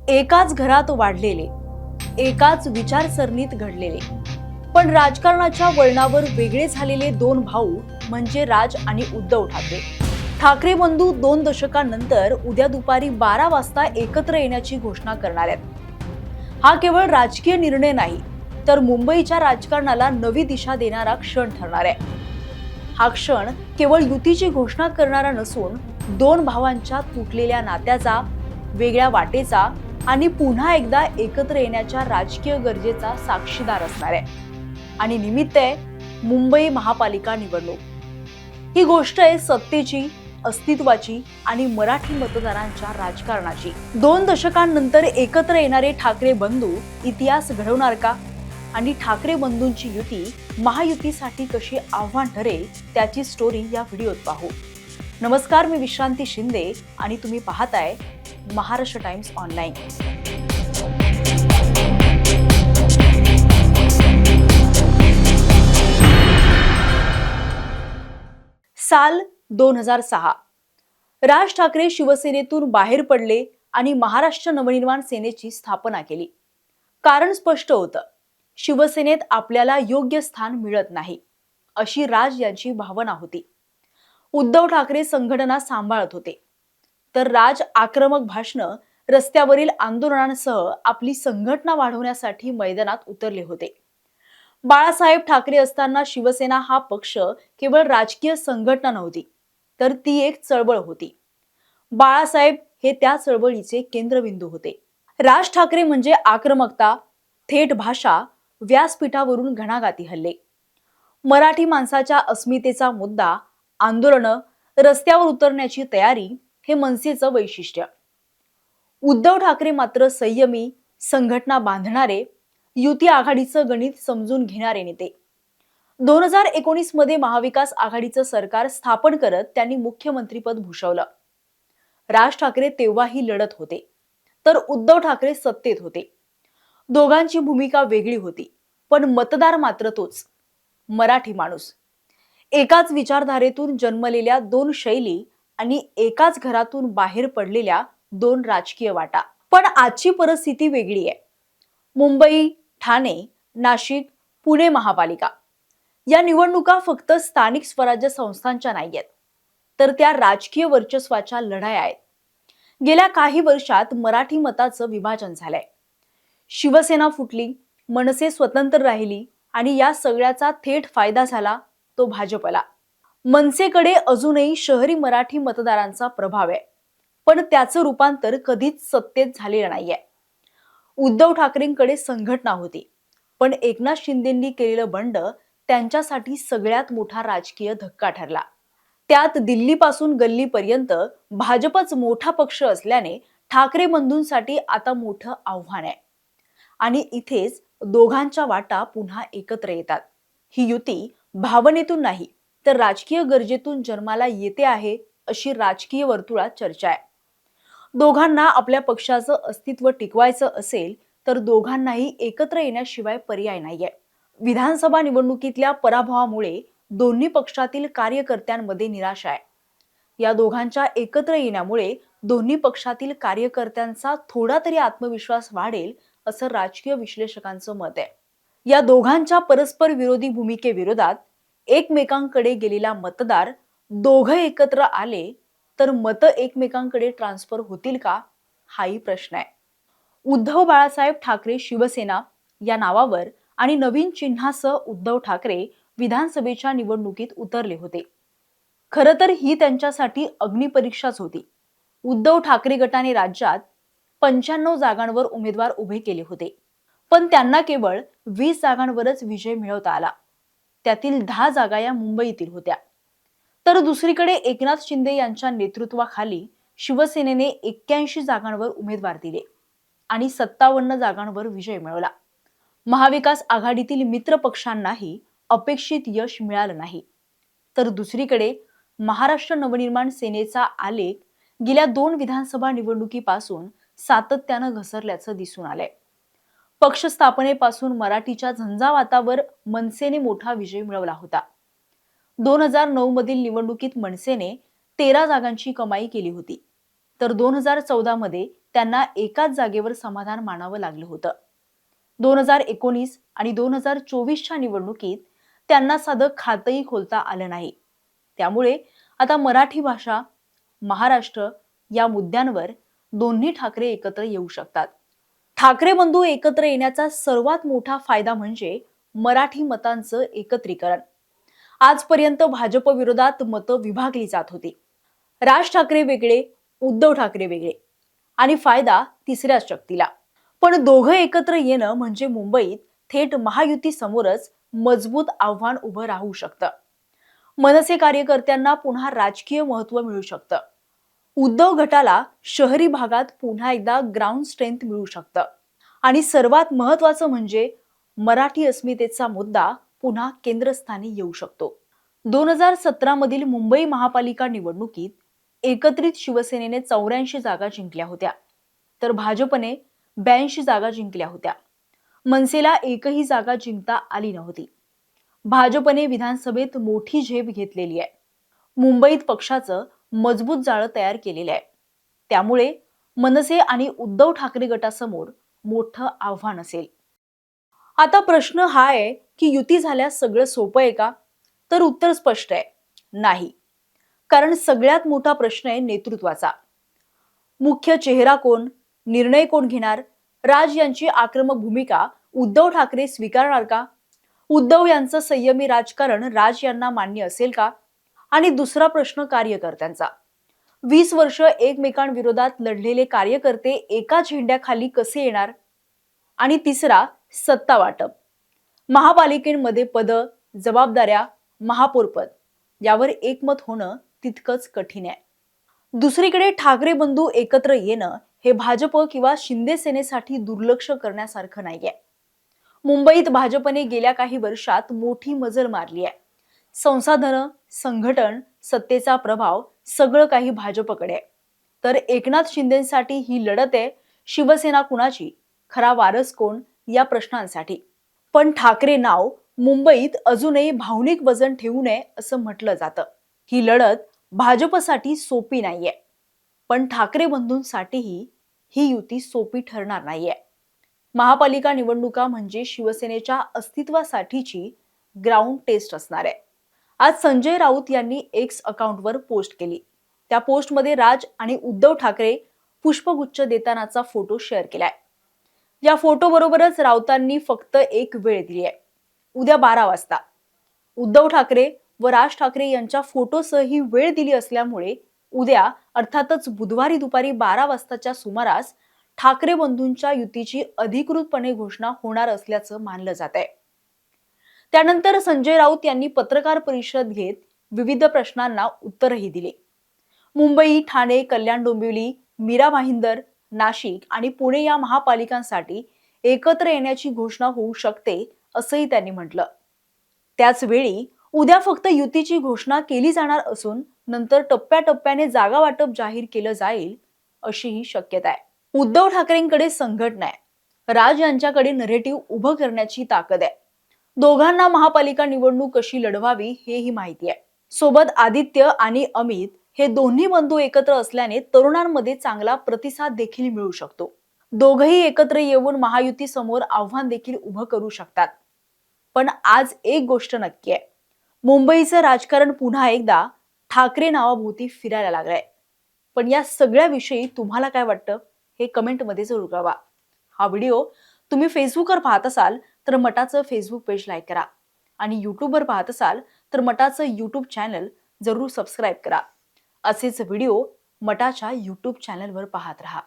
एकाच घरात वाढलेले, एकाच विचारसरणीत घडलेले, पण राजकारणाच्या वळणावर वेगळे झालेले दोन भाऊ म्हणजे राज आणि उद्धव ठाकरे. ठाकरे बंधू 2 दशकांनंतर उद्या दुपारी 12 वाजता एकत्र येण्याची घोषणा करणार आहेत. हा केवळ राजकीय निर्णय नाही, तर मुंबईच्या राजकारणाला नवी दिशा देणारा क्षण ठरणार आहे. हा क्षण केवळ युतीची घोषणा करणारा नसून दोन भावांच्या तुटलेल्या नात्याचा, वेगळ्या वाटेचा आणि पुन्हा एकदा एकत्र येण्याच्या राजकीय गरजेचा साक्षीदार असणार आहे. आणि निमित्त आहे मुंबई महापालिका निवडणूक. ही गोष्ट आहे सत्तेची, अस्तित्वाची आणि मराठी मतदारांच्या राजकारणाची. 2 दशकांनंतर एकत्र येणारे ठाकरे बंधू इतिहास घडवणार का? आणि ठाकरे बंधूंची युती महायुतीसाठी कशी आव्हान ठरेल, त्याची स्टोरी या व्हिडिओत पाहू. नमस्कार, मी विश्रांती शिंदे आणि तुम्ही पाहताय महाराष्ट्र टाइम्स ऑनलाईन. साल 2006. राज ठाकरे शिवसेनेतून बाहेर पडले आणि महाराष्ट्र नवनिर्माण सेनेची स्थापना केली. कारण स्पष्ट होतं, शिवसेनेत आपल्याला योग्य स्थान मिळत नाही, अशी राज यांची भावना होती. उद्धव ठाकरे संघटना सांभाळत होते, तर राज आक्रमक भाषणं, रस्त्यावरील आंदोलनांसह आपली संघटना वाढवण्यासाठी मैदानात उतरले होते. बाळासाहेब ठाकरे असताना शिवसेना हा पक्ष केवळ राजकीय संघटना नव्हती, तर ती एक चळवळ होती. बाळासाहेब हे त्या चळवळीचे केंद्रबिंदू होते. राज ठाकरे म्हणजे आक्रमकता, थेट भाषा, व्यासपीठावरून घणाघाती हल्ले. मराठी माणसाच्या अस्मितेचा मुद्दा, आंदोलनं, रस्त्यावर उतरण्याची तयारी हे मनसेचं वैशिष्ट्य. उद्धव ठाकरे मात्र संयमी, संघटना बांधणारे, युती आघाडीचं गणित समजून घेणारे नेते. 2019 मध्ये महाविकास आघाडीचं सरकार स्थापन करत त्यांनी मुख्यमंत्रीपद भूषवलं. राज ठाकरे तेव्हाही लढत होते, तर उद्धव ठाकरे सत्तेत होते. दोघांची भूमिका वेगळी होती, पण मतदार मात्र तोच, मराठी माणूस. एकाच विचारधारेतून जन्मलेल्या दोन शैली आणि एकाच घरातून बाहेर पडलेल्या दोन राजकीय वाटा. पण आजची परिस्थिती वेगळी आहे. मुंबई, ठाणे, नाशिक, पुणे महापालिका या निवडणुका फक्त स्थानिक स्वराज्य संस्थांच्या नाहीयेत, तर त्या राजकीय वर्चस्वाच्या लढाया आहेत. गेल्या काही वर्षात मराठी मताचं विभाजन झालंय. शिवसेना फुटली, मनसे स्वतंत्र राहिली आणि या सगळ्याचा थेट फायदा झाला तो भाजपला. मनसेकडे अजूनही शहरी मराठी मतदारांचा प्रभाव आहे, पण त्याचं रूपांतर कधीच सत्तेत झालेलं नाहीये. उद्धव ठाकरेंकडे संघटना होती, पण एकनाथ शिंदेंनी केलेलं बंड त्यांच्यासाठी सगळ्यात मोठा राजकीय धक्का ठरला. त्यात दिल्लीपासून गल्लीपर्यंत भाजपच मोठा पक्ष असल्याने ठाकरे बंधूंसाठी आता मोठं आव्हान आहे. आणि इथेच दोघांच्या वाटा पुन्हा एकत्र येतात. ही युती भावनेतून नाही, तर राजकीय गरजेतून जन्माला येते आहे, अशी राजकीय वर्तुळात चर्चा आहे. दोघांना आपल्या पक्षाचं अस्तित्व टिकवायचं असेल, तर दोघांनाही एकत्र येण्याशिवाय पर्याय नाहीये. विधानसभा निवडणुकीतल्या पराभवामुळे दोन्ही पक्षातील कार्यकर्त्यांमध्ये निराशा आहे. या दोघांच्या एकत्र येण्यामुळे दोन्ही पक्षातील कार्यकर्त्यांचा थोडा तरी आत्मविश्वास वाढेल, असं राजकीय विश्लेषकांचं मत आहे. या दोघांच्या परस्पर विरोधी भूमिकेविरोधात एकमेकांकडे गेलेला मतदार दोघं एकत्र आले तर मतं एकमेकांकडे ट्रान्सफर होतील का, हाही प्रश्न आहे. उद्धव बाळासाहेब ठाकरे शिवसेना या नावावर आणि नवीन चिन्हासह उद्धव ठाकरे विधानसभेच्या निवडणुकीत उतरले होते. खरं तर ही त्यांच्यासाठी अग्निपरीक्षाच होती. उद्धव ठाकरे गटाने राज्यात 95 जागांवर उमेदवार उभे केले होते, पण त्यांना केवळ 20 जागांवरच विजय मिळवता आला. त्यातील 10 जागा या मुंबईतील होत्या. तर दुसरीकडे एकनाथ शिंदे यांच्या नेतृत्वाखाली शिवसेनेने 81 जागांवर उमेदवार दिले आणि 57 जागांवर विजय मिळवला. महाविकास आघाडीतील मित्र पक्षांनाही अपेक्षित यश मिळालं नाही. तर दुसरीकडे महाराष्ट्र नवनिर्माण सेनेचा आलेख गेल्या 2 विधानसभा निवडणुकीपासून सातत्यानं घसरल्याचं दिसून आलंय. पक्ष स्थापनेपासून मराठीच्या झंझावातावर मनसेने मोठा विजय मिळवला होता. 2009 मधील निवडणुकीत मनसेने 13 जागांची कमाई केली होती, तर 2014 मध्ये त्यांना एकाच जागेवर समाधान मानावं लागलं होतं. 2019 आणि 2024च्या निवडणुकीत त्यांना साधं खातंही खोलता आलं नाही. त्यामुळे आता मराठी भाषा, महाराष्ट्र या मुद्द्यांवर दोन्ही ठाकरे एकत्र येऊ शकतात. ठाकरे बंधू एकत्र येण्याचा सर्वात मोठा फायदा म्हणजे मराठी मतांचं एकत्रीकरण. आजपर्यंत भाजप विरोधात मतं विभागली जात होती. राज ठाकरे वेगळे, उद्धव ठाकरे वेगळे आणि फायदा तिसऱ्या शक्तीला. पण दोघं एकत्र येणं म्हणजे मुंबईत थेट महायुती समोरच मजबूत आव्हान उभं राहू शकतं. मनसे कार्यकर्त्यांना पुन्हा राजकीय महत्त्व मिळू शकतं. उद्धव गटाला शहरी भागात पुन्हा एकदा ग्राउंड स्ट्रेंथ मिळू शकतं. आणि सर्वात महत्त्वाचं म्हणजे मराठी अस्मितेचा मुद्दा पुन्हा केंद्रस्थानी येऊ शकतो. 2017 मधील मुंबई महापालिका निवडणुकीत एकत्रित शिवसेनेने 84 जागा जिंकल्या होत्या, तर भाजपने 82 जागा जिंकल्या होत्या. मनसेला एकही जागा जिंकता आली नव्हती. भाजपने विधानसभेत मोठी झेप घेतलेली आहे. मुंबईत पक्षाचं मजबूत जाळं तयार केलेलं आहे. त्यामुळे मनसे आणि उद्धव ठाकरे गटासमोर मोठं आव्हान असेल. आता प्रश्न हा आहे की युती झाल्यास सगळं सोपं आहे का? तर उत्तर स्पष्ट आहे, नाही. कारण सगळ्यात मोठा प्रश्न आहे नेतृत्वाचा. मुख्य चेहरा कोण, निर्णय कोण घेणार? राज यांची आक्रमक भूमिका उद्धव ठाकरे स्वीकारणार का? उद्धव यांचं संयमी राजकारण राज यांना मान्य असेल का? आणि दुसरा प्रश्न कार्यकर्त्यांचा. 20 वर्ष एकमेकांविरोधात लढलेले कार्यकर्ते एका झेंड्याखाली कसे येणार? आणि तिसरा सत्ता वाटप. महापालिकेमध्ये पद, जबाबदाऱ्या, महापौरपद यावर एकमत होणं तितकंच कठीण आहे. दुसरीकडे ठाकरे बंधू एकत्र येणं हे भाजप किंवा शिंदे सेनेसाठी दुर्लक्ष करण्यासारखं नाहीये. मुंबईत भाजपने गेल्या काही वर्षात मोठी मजल मारली आहे. संसाधनं, संघटन, सत्तेचा प्रभाव सगळं काही भाजपकडे आहे. तर एकनाथ शिंदेसाठी ही लढत आहे शिवसेना कुणाची, खरा वारस कोण या प्रश्नांसाठी. पण ठाकरे नाव मुंबईत अजूनही भावनिक वजन ठेवू नये असं म्हटलं जातं. ही लढत भाजपसाठी सोपी नाहीये, पण ठाकरे बंधूंसाठीही ही युती सोपी ठरणार नाहीये. महापालिका निवडणुका म्हणजे शिवसेनेच्या अस्तित्वासाठीची ग्राउंड टेस्ट असणार आहे. आज संजय राऊत यांनी एक्स अकाउंटवर पोस्ट केली. त्या पोस्टमध्ये राज आणि उद्धव ठाकरे पुष्पगुच्छ देतानाचा फोटो शेअर केलाय. या फोटो बरोबरच राऊतांनी फक्त एक वेळ दिली आहे, उद्या 12 वाजता. उद्धव ठाकरे व राज ठाकरे यांच्या फोटोसह ही वेळ दिली असल्यामुळे उद्या अर्थातच बुधवारी दुपारी 12 वाजताच्या सुमारास ठाकरे बंधूंच्या युतीची अधिकृतपणे घोषणा होणार असल्याचं मानलं जात आहे. त्यानंतर संजय राऊत यांनी पत्रकार परिषद घेत विविध प्रश्नांना उत्तरही दिली. मुंबई, ठाणे, कल्याण डोंबिवली, मीरा भाईंदर, नाशिक आणि पुणे या महापालिकांसाठी एकत्र येण्याची घोषणा होऊ शकते असंही त्यांनी म्हटलं. त्याच वेळी उद्या फक्त युतीची घोषणा केली जाणार असून नंतर टप्प्याटप्प्याने जागा वाटप जाहीर केलं जाईल अशीही शक्यता आहे. उद्धव ठाकरेंकडे संघटना आहे, राज यांच्याकडे नरेटिव्ह उभं करण्याची ताकद आहे. दोघांना महापालिका निवडणूक कशी लढवावी हेही माहिती आहे. सोबत आदित्य आणि अमित हे दोन्ही बंधू एकत्र असल्याने तरुणांमध्ये चांगला प्रतिसाद देखील मिळू शकतो. दोघही एकत्र येऊन महायुती समोर आव्हान देखील उभं करू शकतात. पण आज एक गोष्ट नक्की आहे, मुंबईचं राजकारण पुन्हा एकदा ठाकरे नावाभोवती फिरायला लागलंय. पण या सगळ्या विषयी तुम्हाला काय वाटतं हे कमेंटमध्ये जरूर कळवा. हा व्हिडिओ तुम्ही फेसबुकवर पाहत असाल तर मटाचं फेसबुक पेज लाईक करा आणि यूट्यूबवर पाहत असाल तर मटाचं यूट्यूब चॅनल जरूर सबस्क्राईब करा. असेच व्हिडिओ मटाच्या यूट्यूब चॅनलवर पाहत रहा.